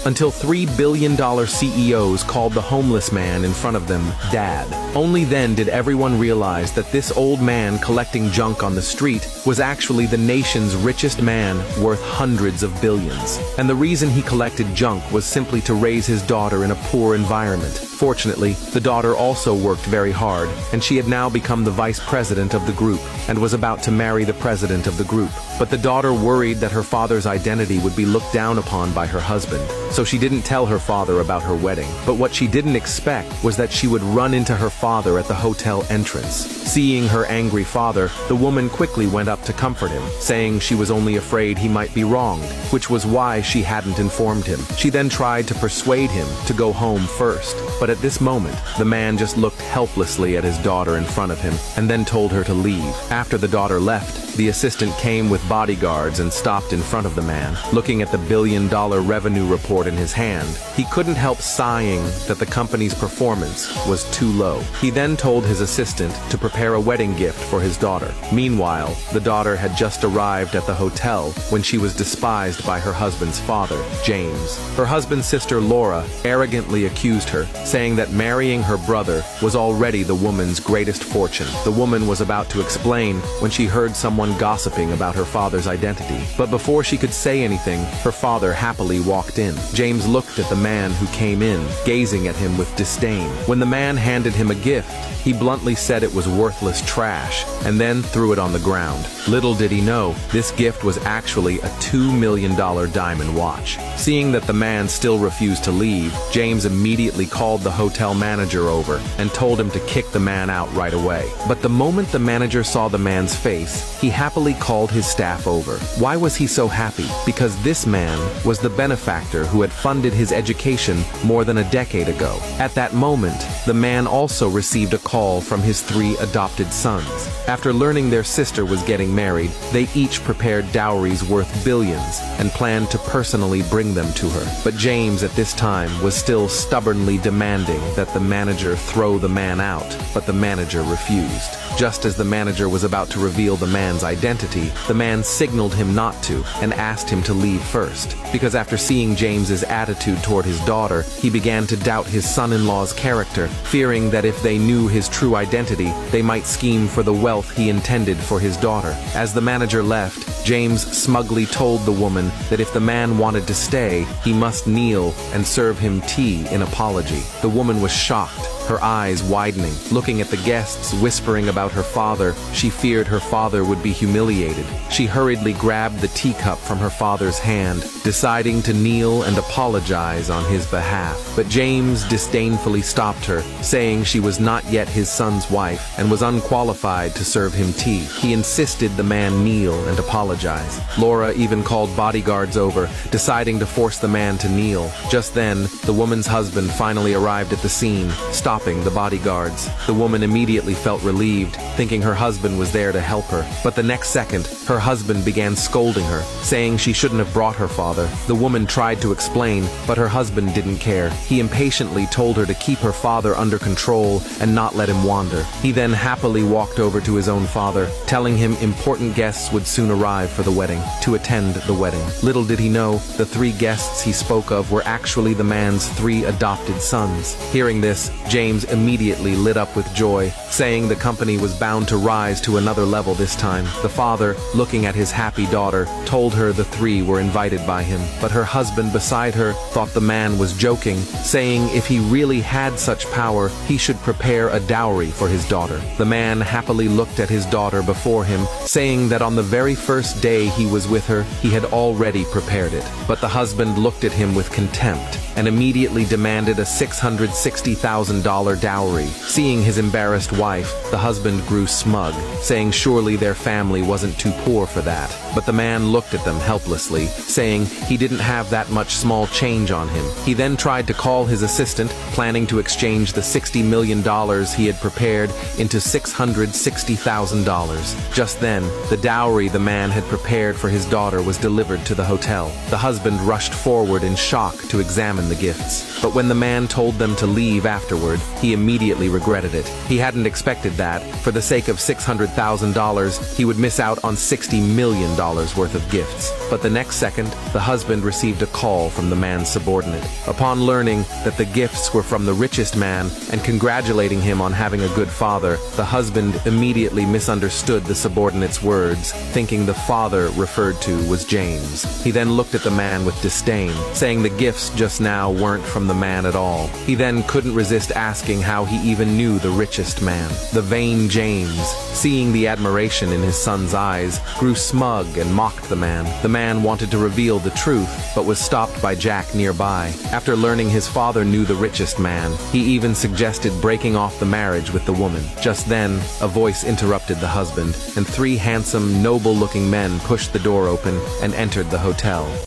until $3 billion CEOs called the homeless man in front of them Dad. Only then did everyone realize that this old man collecting junk on the street was actually the nation's richest man, worth hundreds of billions. And the reason he collected junk was simply to raise his daughter in a poor environment. Fortunately, the daughter also worked very hard, and she had now become the vice president of the group and was about to marry the president of the group. But the daughter worried that her father's identity would be looked down upon by her husband, so she didn't tell her father about her wedding. But what she didn't expect was that she would run into her father at the hotel entrance. Seeing her angry father, the woman quickly went up to comfort him, saying she was only afraid he might be wronged, which was why she hadn't informed him. She then tried to persuade him to go home first, but at this moment, the man just looked helplessly at his daughter in front of him and then told her to leave. After the daughter left, the assistant came with bodyguards and stopped in front of the man. Looking at the billion-dollar revenue report in his hand, he couldn't help sighing that the company's performance was too low. He then told his assistant to prepare a wedding gift for his daughter. Meanwhile, the daughter had just arrived at the hotel when she was despised by her husband's father, James. Her husband's sister Laura arrogantly accused her, saying that marrying her brother was already the woman's greatest fortune. The woman was about to explain when she heard someone gossiping about her father's identity. But before she could say anything, her father happily walked in. James looked at the man who came in, gazing at him with disdain. When the man handed him a gift, he bluntly said it was worthless trash, and then threw it on the ground. Little did he know, this gift was actually a $2 million diamond watch. Seeing that the man still refused to leave, James immediately called the hotel manager over and told him to kick the man out right away. But the moment the manager saw the man's face, he happily called his staff over. Why was he so happy? Because this man was the benefactor who had funded his education more than a decade ago. At that moment, the man also received a call from his 3 adopted sons. After learning their sister was getting married, they each prepared dowries worth billions and planned to personally bring them to her. But James at this time was still stubbornly demanding that the manager throw the man out, but the manager refused. Just as the manager was about to reveal the man's identity, the man signaled him not to and asked him to leave first. Because after seeing James's attitude toward his daughter, he began to doubt his son-in-law's character, fearing that if they knew his true identity, they might scheme for the wealth he intended for his daughter. As the manager left, James smugly told the woman that if the man wanted to stay, he must kneel and serve him tea in apology. The woman was shocked, her eyes widening. Looking at the guests whispering about her father, she feared her father would be humiliated. She hurriedly grabbed the teacup from her father's hand, deciding to kneel and apologize on his behalf. But James disdainfully stopped her, saying she was not yet his son's wife and was unqualified to serve him tea. He insisted the man kneel and apologize. Laura even called bodyguards over, deciding to force the man to kneel. Just then, the woman's husband finally arrived at the scene, stopping the bodyguards. The woman immediately felt relieved, thinking her husband was there to help her. But the next second, her husband began scolding her, saying she shouldn't have brought her father. The woman tried to explain, but her husband didn't care. He impatiently told her to keep her father under control and not let him wander. He then happily walked over to his own father, telling him important guests would soon arrive for the wedding, to attend the wedding. Little did he know, the 3 guests he spoke of were actually the man's 3 adopted sons. Hearing this, James immediately lit up with joy, saying the company was bound to rise to another level this time. The father, looking at his happy daughter, told her the 3 were invited by him, but her husband beside her thought the man was joking, saying if he really had such power, he should prepare a dowry for his daughter. The man happily looked at his daughter before him, saying that on the very first day he was with her, he had already prepared it. But the husband looked at him with contempt and immediately demanded a $660,000 dowry. Seeing his embarrassed wife, the husband grew smug, saying surely their family wasn't too poor for that. But the man looked at them helplessly, saying he didn't have that much small change on him. He then tried to call his assistant, planning to exchange the $60 million he had prepared into $660,000. Just then, the dowry the man had prepared for his daughter was delivered to the hotel. The husband rushed forward in shock to examine the gifts. But when the man told them to leave afterward, he immediately regretted it. He hadn't expected that, for the sake of $600,000, he would miss out on $60 million worth of gifts. But the next second, the husband received a call from the man's subordinate. Upon learning that the gifts were from the richest man and congratulating him on having a good father, the husband immediately misunderstood the subordinate's words, thinking the father referred to was James. He then looked at the man with disdain, saying the gifts just now weren't from the man at all. He then couldn't resist asking how he even knew the richest man. The vain James, seeing the admiration in his son's eyes, grew smug and mocked the man. The man wanted to reveal the truth, but was stopped by Jack nearby. After learning his father knew the richest man, he even suggested breaking off the marriage with the woman. Just then, a voice interrupted the husband, and three handsome, noble-looking men pushed the door open and entered the hotel.